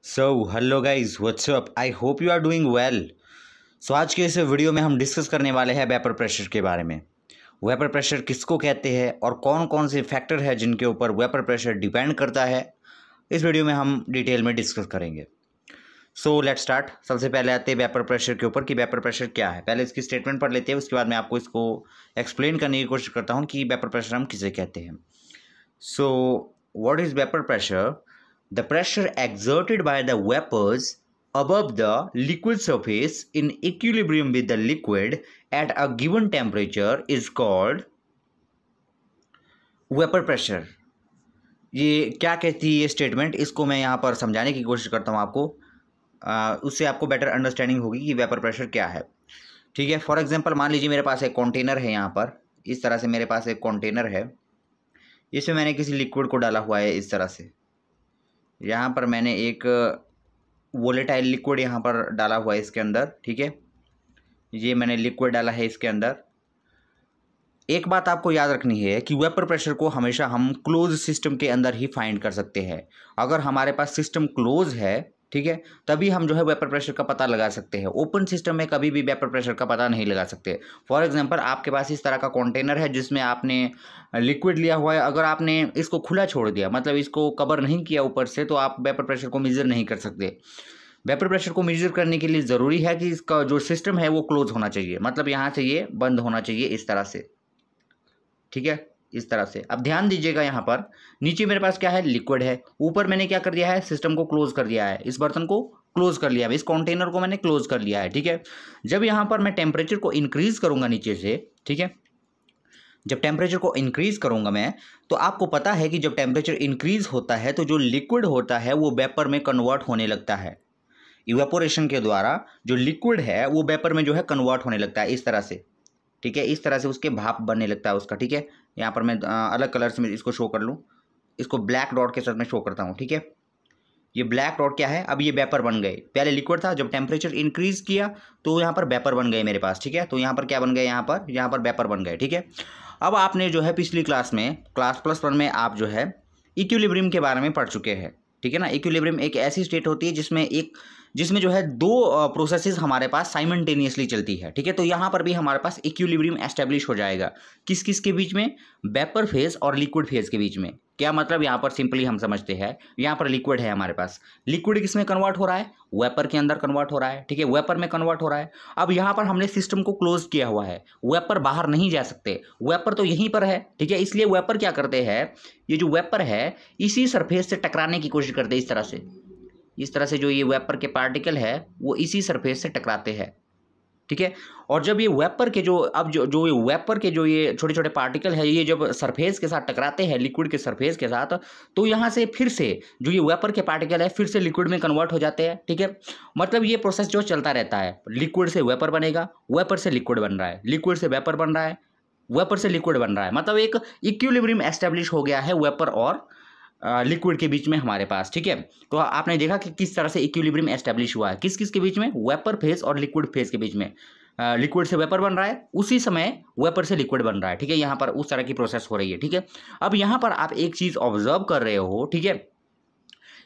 So hello guys, what's up. I hope you are doing well. So आज के इस video में हम डिस्कस करने वाले हैं वेपर प्रेशर के बारे में। वेपर प्रेशर किसको कहते हैं और कौन कौन से फैक्टर है जिनके ऊपर वेपर प्रेशर डिपेंड करता है, इस वीडियो में हम डिटेल में डिस्कस करेंगे। So let's start. सबसे पहले आते हैं वेपर प्रेशर के ऊपर कि वेपर प्रेशर क्या है। पहले इसकी स्टेटमेंट पढ़ लेते हैं, उसके बाद मैं आपको इसको एक्सप्लेन करने की कोशिश करता हूँ कि वेपर प्रेशर हम किसे कहते हैं। So what is vapour pressure? The pressure exerted by the vapors above the liquid surface in equilibrium with the liquid at a given temperature is called vapor pressure। ये क्या कहती है ये स्टेटमेंट, इसको मैं यहाँ पर समझाने की कोशिश करता हूँ आपको। उससे आपको बेटर अंडरस्टैंडिंग होगी कि वेपर प्रेशर क्या है। ठीक है, फॉर एग्जांपल मान लीजिए मेरे पास एक कंटेनर है। यहाँ पर इस तरह से मेरे पास एक कंटेनर है, इसमें मैंने किसी लिक्विड को डाला हुआ है। इस तरह से यहाँ पर मैंने एक वोलेटाइल लिक्विड यहाँ पर डाला हुआ है इसके अंदर। ठीक है, ये मैंने लिक्विड डाला है इसके अंदर। एक बात आपको याद रखनी है कि वेपर प्रेशर को हमेशा हम क्लोज सिस्टम के अंदर ही फाइंड कर सकते हैं। अगर हमारे पास सिस्टम क्लोज है, ठीक है, तभी हम जो है वेपर प्रेशर का पता लगा सकते हैं। ओपन सिस्टम में कभी भी वेपर प्रेशर का पता नहीं लगा सकते। फॉर एग्जांपल आपके पास इस तरह का कंटेनर है जिसमें आपने लिक्विड लिया हुआ है। अगर आपने इसको खुला छोड़ दिया, मतलब इसको कवर नहीं किया ऊपर से, तो आप वेपर प्रेशर को मेजर नहीं कर सकते। वेपर प्रेशर को मेजर करने के लिए ज़रूरी है कि इसका जो सिस्टम है वो क्लोज होना चाहिए, मतलब यहाँ से ये बंद होना चाहिए इस तरह से। ठीक है, इस तरह से। अब ध्यान दीजिएगा, यहाँ पर नीचे मेरे पास क्या है, लिक्विड है। ऊपर मैंने क्या कर दिया है, सिस्टम को क्लोज कर दिया है। इस बर्तन को क्लोज कर लिया है, इस कंटेनर को मैंने क्लोज कर लिया है। ठीक है, जब यहाँ पर मैं टेम्परेचर को इंक्रीज करूंगा नीचे से, ठीक है, जब टेम्परेचर को इंक्रीज करूंगा मैं, तो आपको पता है कि जब टेम्परेचर इंक्रीज होता है तो जो लिक्विड होता है वो वेपर में कन्वर्ट होने लगता है। इवेपोरेशन के द्वारा जो लिक्विड है वो वेपर में जो है कन्वर्ट होने लगता है इस तरह से। ठीक है, इस तरह से उसके भाप बनने लगता है उसका। ठीक है, यहाँ पर मैं अलग कलर से मैं इसको शो कर लूँ, इसको ब्लैक डॉट के साथ मैं शो करता हूँ। ठीक है, ये ब्लैक डॉट क्या है, अब ये वेपर बन गए। पहले लिक्विड था, जब टेम्परेचर इंक्रीज किया तो यहाँ पर वेपर बन गए मेरे पास। ठीक है, तो यहाँ पर क्या बन गए, यहाँ पर वेपर बन गए। ठीक है, अब आपने जो है पिछली क्लास में क्लास +1 में आप जो है इक्विलिब्रियम के बारे में पढ़ चुके हैं। ठीक है ना, इक्विलिब्रियम एक ऐसी स्टेट होती है जिसमें जो है दो प्रोसेसेस हमारे पास साइमल्टेनियसली चलती है। ठीक है, तो यहाँ पर भी हमारे पास इक्विलिब्रियम एस्टेब्लिश हो जाएगा। किस किस के बीच में, वेपर फेज और लिक्विड फेज के बीच में। क्या मतलब, यहाँ पर सिंपली हम समझते हैं, यहाँ पर लिक्विड है हमारे पास, लिक्विड किस में कन्वर्ट हो रहा है, वेपर के अंदर कन्वर्ट हो रहा है। ठीक है, वेपर में कन्वर्ट हो रहा है। अब यहाँ पर हमने सिस्टम को क्लोज किया हुआ है, वेपर बाहर नहीं जा सकते, वेपर तो यहीं पर है। ठीक है, इसलिए वेपर क्या करते हैं, ये जो वेपर है इसी सरफेस से टकराने की कोशिश करते हैं इस तरह से जो ये वेपर के पार्टिकल है वो इसी सरफेस से टकराते हैं। ठीक है, और जब ये वेपर के जो ये वेपर के जो ये छोटे छोटे पार्टिकल है, ये जब सरफेस के साथ टकराते हैं, लिक्विड के सरफेस के साथ, तो यहाँ से फिर से जो ये वेपर के पार्टिकल है फिर से लिक्विड में कन्वर्ट हो जाते हैं। ठीक है, मतलब ये प्रोसेस जो चलता रहता है, लिक्विड से वेपर बनेगा, वेपर से लिक्विड बन रहा है, लिक्विड से वेपर बन रहा है, वेपर से लिक्विड बन रहा है। मतलब एक इक्विलिब्रियम एस्टेब्लिश हो गया है वेपर और लिक्विड के बीच में हमारे पास। ठीक है, तो आपने देखा कि किस तरह से इक्विलिब्रियम एस्टेब्लिश हुआ है, किस किस के बीच में, वेपर फेज और लिक्विड फेज के बीच में। लिक्विड से वेपर बन रहा है, उसी समय वेपर से लिक्विड बन रहा है। ठीक है, यहाँ पर उस तरह की प्रोसेस हो रही है। ठीक है, अब यहाँ पर आप एक चीज़ ऑब्जर्व कर रहे हो, ठीक है,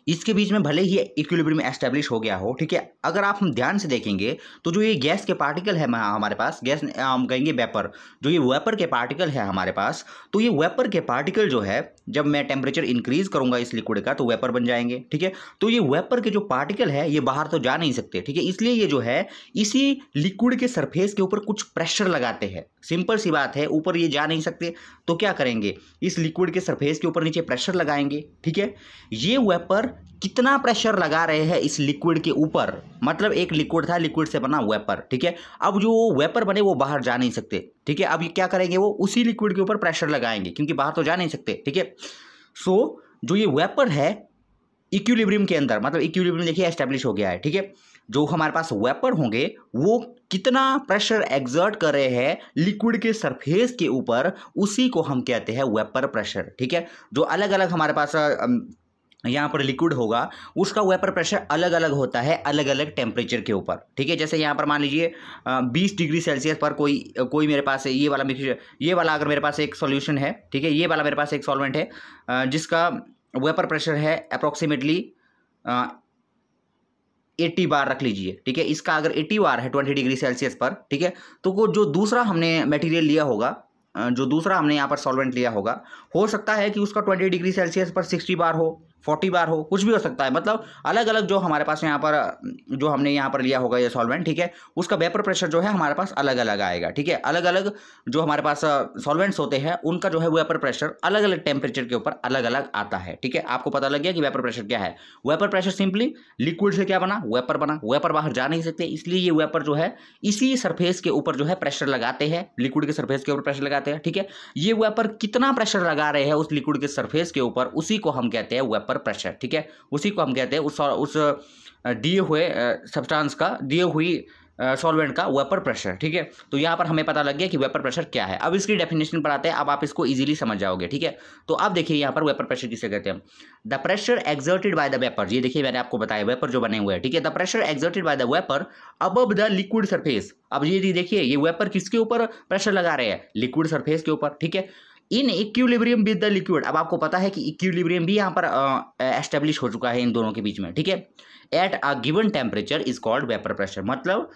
इसके बीच में भले ही इक्विलिब्रियम एस्टेब्लिश हो गया हो। ठीक है, अगर आप हम ध्यान से देखेंगे तो जो ये गैस के पार्टिकल है हमारे पास, गैस हम कहेंगे वेपर, जो ये वेपर के पार्टिकल है हमारे पास, तो ये वेपर के पार्टिकल जो है जब मैं टेम्परेचर इंक्रीज करूंगा इस लिक्विड का तो वेपर बन जाएंगे। ठीक है, तो ये वेपर के जो पार्टिकल है ये बाहर तो जा नहीं सकते। ठीक है, इसलिए ये जो है इसी लिक्विड के सरफेस के ऊपर कुछ प्रेशर लगाते हैं। सिंपल सी बात है, ऊपर ये जा नहीं सकते तो क्या करेंगे, इस लिक्विड के सरफेस के ऊपर नीचे प्रेशर लगाएंगे। ठीक है, ये वेपर कितना प्रेशर लगा रहे हैं इस लिक्विड के ऊपर, मतलब एक लिक्विड था, लिक्विड से बना वेपर। ठीक है, अब जो वेपर बने वो बाहर जा नहीं सकते। ठीक है, अब ये क्या करेंगे, वो उसी लिक्विड के ऊपर प्रेशर लगाएंगे क्योंकि बाहर तो जा नहीं सकते। ठीक है, सो जो ये वेपर है इक्विलिब्रियम के अंदर, मतलब इक्विलिब्रियम देखिए एस्टेब्लिश हो गया है। ठीक है, जो हमारे पास वेपर होंगे वो कितना प्रेशर एक्सर्ट कर रहे हैं लिक्विड के सरफेस के ऊपर, उसी को हम कहते हैं वेपर प्रेशर। ठीक है, जो अलग अलग हमारे पास यहाँ पर लिक्विड होगा उसका वेपर प्रेशर अलग अलग होता है अलग अलग टेम्परेचर के ऊपर। ठीक है, जैसे यहाँ पर मान लीजिए 20 डिग्री सेल्सियस पर कोई मेरे पास ये वाला अगर मेरे पास एक सॉल्यूशन है, ठीक है, ये वाला मेरे पास एक सॉल्वेंट है जिसका वेपर प्रेशर है अप्रॉक्सीमेटली 80 बार रख लीजिए, ठीक है। इसका अगर 80 बार है 20 डिग्री सेल्सियस पर, ठीक है, तो वो जो दूसरा हमने मटेरियल लिया होगा, जो दूसरा हमने यहाँ पर सॉल्वेंट लिया होगा, हो सकता है कि उसका 20 डिग्री सेल्सियस पर 60 बार हो, 40 बार हो, कुछ भी हो सकता है। मतलब अलग अलग जो हमारे पास यहाँ पर जो हमने यहाँ पर लिया होगा ये सॉल्वेंट, ठीक है, उसका वेपर प्रेशर जो है हमारे पास अलग अलग आएगा, ठीक है। अलग अलग जो हमारे पास सॉल्वेंट्स होते हैं उनका जो है वेपर प्रेशर अलग अलग टेम्परेचर के ऊपर अलग अलग आता है, ठीक है। आपको पता लग गया कि वेपर प्रेशर क्या है। वेपर प्रेशर सिंपली लिक्विड से क्या बना, वेपर बना। वेपर बाहर जा नहीं सकते, इसलिए ये वेपर जो है इसी सरफेस के ऊपर जो है प्रेशर लगाते हैं, लिक्विड के सरफेस के ऊपर प्रेशर लगाते हैं, ठीक है। ये वेपर कितना प्रेशर लगा रहे हैं उस लिक्विड के सरफेस के ऊपर, उसी को हम कहते हैं वेपर प्रेशर, ठीक है। उसी को हम कहते हैं उस दिए हुए सब्सटेंस का, दिए हुई सॉल्वेंट का वेपर प्रेशर, ठीक है। तो यहाँ पर हमें पता लग गया कि वेपर प्रेशर क्या है। अब इसकी डेफिनेशन पर आते हैं, अब आप इसको इजीली समझ जाओगे, ठीक है। तो आप देखिए यहाँ पर वेपर प्रेशर किसे कहते हैं। The pressure exerted by the vapour, ये देखिए मैंने आपको बताया वेपर जो बने हुए हैं, ठीक है। The pressure exerted by the vapour above the liquid surface. अब ये देखिए ये वेपर किसके ऊपर प्रेशर लगा रहे हैं, लिक्विड सरफेस के ऊपर, ठीक है। In equilibrium with the liquid, अब आपको पता है कि इक्विलिब्रियम भी यहाँ पर एस्टेब्लिश हो चुका है इन दोनों के बीच में, ठीक है। At a given temperature is called vapour pressure. मतलब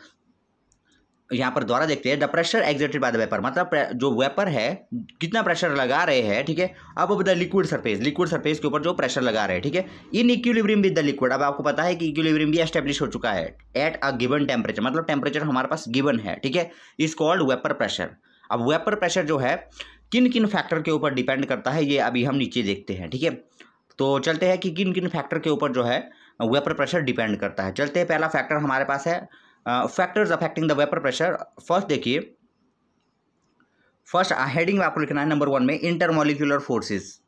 यहाँ पर द्वारा देखते हैं the pressure exerted by the vapour, मतलब जो वेपर है कितना प्रेशर लगा रहे हैं, ठीक है, अब the liquid surface, liquid surface के ऊपर जो प्रेशर लगा रहे हैं, ठीक है। In equilibrium with the liquid, अब आपको पता है कि इक्विलिब्रियम भी एस्टेब्लिश हो चुका है। एट अ गिवन टेम्परेचर, मतलब टेम्परेचर हमारे पास गिवन है, ठीक है, इज कॉल्ड वेपर प्रेशर। अब वेपर प्रेशर जो है किन किन फैक्टर के ऊपर डिपेंड करता है, ये अभी हम नीचे देखते हैं, ठीक है। तो चलते हैं कि किन किन फैक्टर के ऊपर जो है वेपर प्रेशर डिपेंड करता है। चलते हैं, पहला फैक्टर हमारे पास है factors affecting the vapour pressure. First देखिए, फर्स्ट हेडिंग में आपको लिखना है नंबर 1 में इंटरमॉलिक्यूलर फोर्सेस।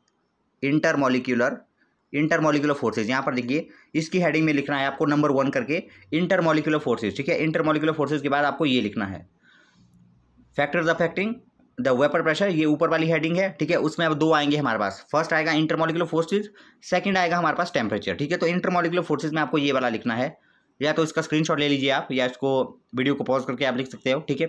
इंटरमॉलिक्यूलर फोर्सेस, यहाँ पर देखिए इसकी हेडिंग में लिखना है आपको नंबर 1 करके इंटरमॉलिक्यूलर फोर्सेस, ठीक है। इंटरमॉलिक्यूलर फोर्सेस के बाद आपको ये लिखना है factors affecting the vapour pressure, ये ऊपर वाली हेडिंग है, ठीक है। उसमें अब 2 आएंगे हमारे पास। फर्स्ट आएगा इंटरमॉलिक्यूलर फोर्सेस, सेकंड आएगा हमारे पास टेम्परेचर, ठीक है। तो इंटरमॉलिक्यूलर फोर्सेस में आपको ये वाला लिखना है, या तो इसका स्क्रीनशॉट ले लीजिए आप, या इसको वीडियो को पॉज करके आप लिख सकते हो, ठीक है।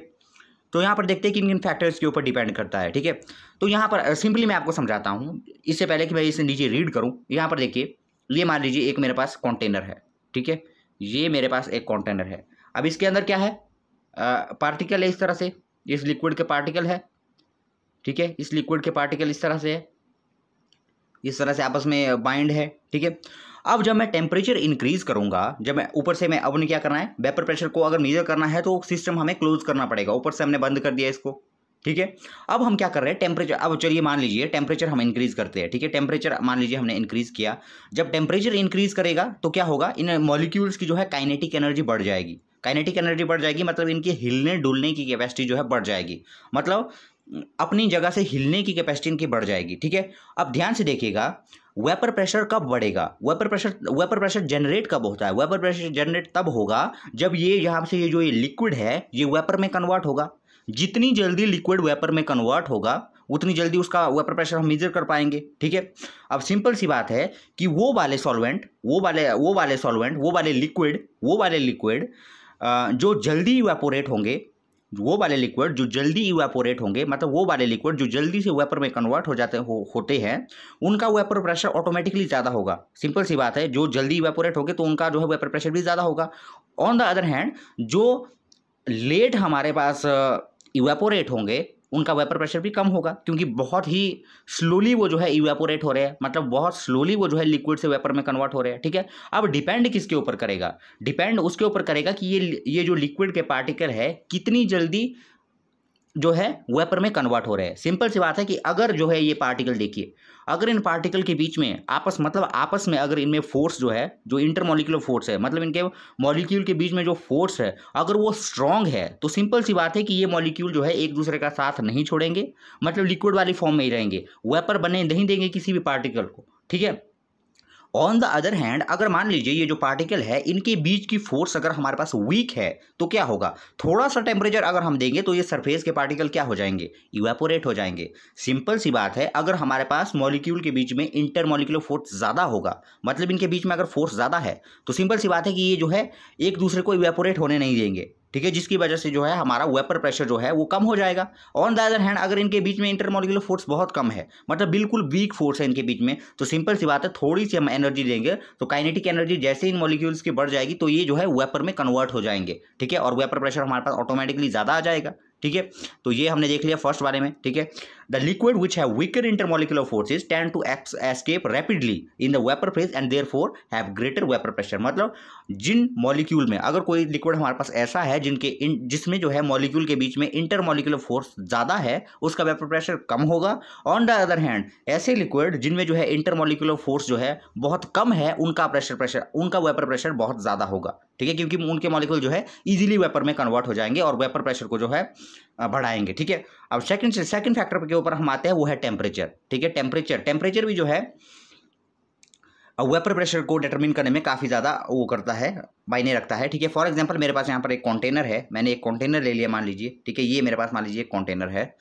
तो यहाँ पर देखते हैं कि किन फैक्टर्स के ऊपर डिपेंड करता है, ठीक है। तो यहाँ पर सिंपली मैं आपको समझाता हूँ, इससे पहले कि मैं इसे नीचे रीड करूँ। यहाँ पर देखिए, ये मान लीजिए एक मेरे पास कंटेनर है, ठीक है, ये मेरे पास एक कंटेनर है। अब इसके अंदर क्या है, पार्टिकल है, इस तरह से इस लिक्विड के पार्टिकल है, ठीक है। इस लिक्विड के पार्टिकल इस तरह से है, इस तरह से आपस में बाइंड है, ठीक है। अब जब मैं टेम्परेचर इंक्रीज करूंगा, जब मैं ऊपर से, मैं अब ने क्या करना है, वेपर प्रेशर को अगर मेजर करना है तो सिस्टम हमें क्लोज करना पड़ेगा। ऊपर से हमने बंद कर दिया इसको, ठीक है। अब हम क्या कर रहे हैं, टेम्परेचर, अब चलिए मान लीजिए टेम्परेचर हम इंक्रीज करते हैं, ठीक है। टेम्परेचर मान लीजिए हमने इंक्रीज किया। जब टेम्परेचर इंक्रीज करेगा तो क्या होगा, इन मॉलिक्यूल्स की जो है काइनेटिक एनर्जी बढ़ जाएगी। काइनेटिक एनर्जी बढ़ जाएगी मतलब इनके हिलने डुलने की कैपेसिटी जो है बढ़ जाएगी, मतलब अपनी जगह से हिलने की कैपेसिटी इनकी बढ़ जाएगी, ठीक है। अब ध्यान से देखिएगा, वेपर प्रेशर कब बढ़ेगा, वेपर प्रेशर जनरेट कब होता है, वेपर प्रेशर जनरेट तब होगा जब ये यहाँ से ये जो ये लिक्विड है ये वेपर में कन्वर्ट होगा। जितनी जल्दी लिक्विड वेपर में कन्वर्ट होगा उतनी जल्दी उसका वेपर प्रेशर हम मेजर कर पाएंगे, ठीक है। अब सिंपल सी बात है कि वो वाले लिक्विड जो जल्दी इवेपोरेट होंगे, वो वाले लिक्विड जो जल्दी इवेपोरेट होंगे, मतलब वो वाले लिक्विड जो जल्दी से वेपर में कन्वर्ट हो जाते होते हैं, उनका वेपर प्रेशर ऑटोमेटिकली ज़्यादा होगा। सिंपल सी बात है, जो जल्दी इवेपोरेट होंगे तो उनका जो है वेपर प्रेशर भी ज़्यादा होगा। ऑन द अदर हैंड, जो लेट हमारे पास इवेपोरेट होंगे उनका वेपर प्रेशर भी कम होगा, क्योंकि बहुत ही स्लोली वो जो है इवेपोरेट हो रहे हैं, मतलब बहुत स्लोली वो जो है लिक्विड से वेपर में कन्वर्ट हो रहे हैं, ठीक है। अब डिपेंड किसके ऊपर करेगा, डिपेंड उसके ऊपर करेगा कि ये जो लिक्विड के पार्टिकल है कितनी जल्दी जो है वेपर में कन्वर्ट हो रहे हैं। सिंपल सी बात है कि अगर जो है ये पार्टिकल देखिए, अगर इन पार्टिकल के बीच में आपस में अगर इनमें फोर्स जो है, जो इंटरमॉलिक्यूलर फोर्स है, मतलब इनके मॉलिक्यूल के बीच में जो फोर्स है अगर वो स्ट्रांग है, तो सिंपल सी बात है कि ये मॉलिक्यूल जो है एक दूसरे का साथ नहीं छोड़ेंगे, मतलब लिक्विड वाली फॉर्म में ही रहेंगे, वेपर बने नहीं देंगे किसी भी पार्टिकल को, ठीक है। ऑन द अदर हैंड, अगर मान लीजिए ये जो पार्टिकल है इनके बीच की फोर्स अगर हमारे पास वीक है तो क्या होगा, थोड़ा सा टेम्परेचर अगर हम देंगे तो ये सरफेस के पार्टिकल क्या हो जाएंगे, इवेपोरेट हो जाएंगे। सिंपल सी बात है, अगर हमारे पास मॉलिक्यूल के बीच में इंटरमॉलिक्यूलर फोर्स ज़्यादा होगा, मतलब इनके बीच में अगर फोर्स ज़्यादा है, तो सिंपल सी बात है कि ये जो है एक दूसरे को इवेपोरेट होने नहीं देंगे, ठीक है, जिसकी वजह से जो है हमारा वेपर प्रेशर जो है वो कम हो जाएगा। ऑन द अदर हैंड अगर इनके बीच में इंटरमॉलिक्यूलर फोर्स बहुत कम है, मतलब बिल्कुल वीक फोर्स है इनके बीच में, तो सिंपल सी बात है थोड़ी सी हम एनर्जी देंगे तो काइनेटिक एनर्जी जैसे इन मॉलिक्यूल्स की बढ़ जाएगी तो ये जो है वेपर में कन्वर्ट हो जाएंगे। ठीक है, और वेपर प्रेशर हमारे पास ऑटोमेटिकली ज़्यादा आ जाएगा। ठीक है, तो ये हमने देख लिया फर्स्ट बारे में। ठीक है, the liquid which have weaker intermolecular forces tend to escape rapidly in the vapour phase and therefore have greater vapour pressure. मतलब जिन मॉलिक्यूल में अगर कोई लिक्विड हमारे पास ऐसा है जिसमें जो है मॉलिक्यूल के बीच में इंटरमॉलिक्यूलर फोर्स ज़्यादा है, उसका वेपर प्रेशर कम होगा। ऑन द अदर हैंड ऐसे लिक्विड जिनमें जो है इंटरमॉलिक्यूलर फोर्स जो है बहुत कम है, उनका वेपर प्रेशर बहुत ज़्यादा होगा। ठीक है, क्योंकि उनके मॉलिक्यूल जो है इजीली वेपर में कन्वर्ट हो जाएंगे और वेपर प्रेशर को जो है बढ़ाएंगे। ठीक है, अब सेकंड फैक्टर के ऊपर हम आते हैं, वो है टेम्परेचर। ठीक है, टेम्परेचर भी जो है वेपर प्रेशर को डिटरमिन करने में काफ़ी ज़्यादा वो करता है, मायने रखता है। ठीक है, फॉर एग्जांपल मेरे पास यहाँ पर एक कंटेनर है, मैंने एक कंटेनर ले लिया मान लीजिए। ठीक है, ये मेरे पास मान लीजिए एक कंटेनर है,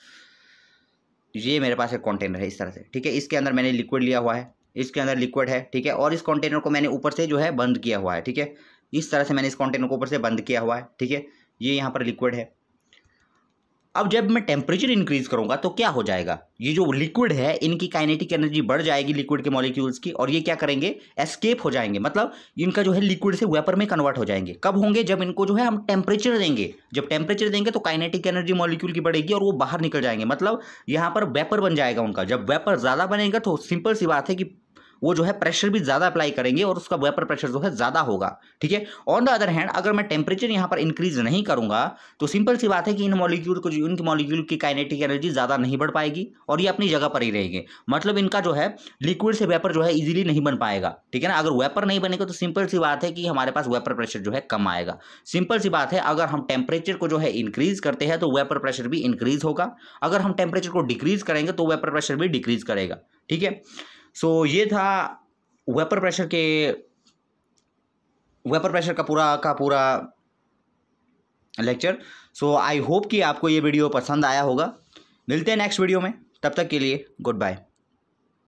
ये मेरे पास एक कंटेनर है इस तरह से। ठीक है, इसके अंदर मैंने लिक्विड लिया हुआ है, इसके अंदर लिक्विड है। ठीक है, और इस कंटेनर को मैंने ऊपर से जो है बंद किया हुआ है। ठीक है, इस तरह से मैंने इस कंटेनर को ऊपर से बंद किया हुआ है। ठीक है, ये यहाँ पर लिक्विड है। अब जब मैं टेम्परेचर इंक्रीज करूंगा तो क्या हो जाएगा, ये जो लिक्विड है इनकी काइनेटिक एनर्जी बढ़ जाएगी लिक्विड के मॉलिक्यूल्स की, और ये क्या करेंगे, एस्केप हो जाएंगे। मतलब इनका जो है लिक्विड से वेपर में कन्वर्ट हो जाएंगे। कब होंगे, जब इनको जो है हम टेम्परेचर देंगे। जब टेम्परेचर देंगे तो काइनेटिक एनर्जी मॉलिक्यूल की बढ़ेगी और वो बाहर निकल जाएंगे, मतलब यहाँ पर वेपर बन जाएगा उनका। जब वेपर ज़्यादा बनेगा तो सिंपल सी बात है कि वो जो है प्रेशर भी ज़्यादा अप्लाई करेंगे और उसका वेपर प्रेशर जो है ज़्यादा होगा। ठीक है, ऑन द अदर हैंड अगर मैं टेम्परेचर यहाँ पर इंक्रीज नहीं करूँगा तो सिंपल सी बात है कि इनके मॉलिक्यूल की काइनेटिक एनर्जी ज़्यादा नहीं बढ़ पाएगी और ये अपनी जगह पर ही रहेंगे। मतलब इनका जो है लिक्विड से वेपर जो है इजीली नहीं बन पाएगा। ठीक है ना, अगर वेपर नहीं बनेगा तो सिंपल सी बात है कि हमारे पास वेपर प्रेशर जो है कम आएगा। सिंपल सी बात है, अगर हम टेम्परेचर को जो है इंक्रीज करते हैं तो वेपर प्रेशर भी इंक्रीज होगा, अगर हम टेम्परेचर को डिक्रीज करेंगे तो वेपर प्रेशर भी डिक्रीज करेगा। ठीक है, सो ये था वेपर प्रेशर का पूरा लेक्चर। सो आई होप कि आपको ये वीडियो पसंद आया होगा। मिलते हैं नेक्स्ट वीडियो में, तब तक के लिए गुड बाय।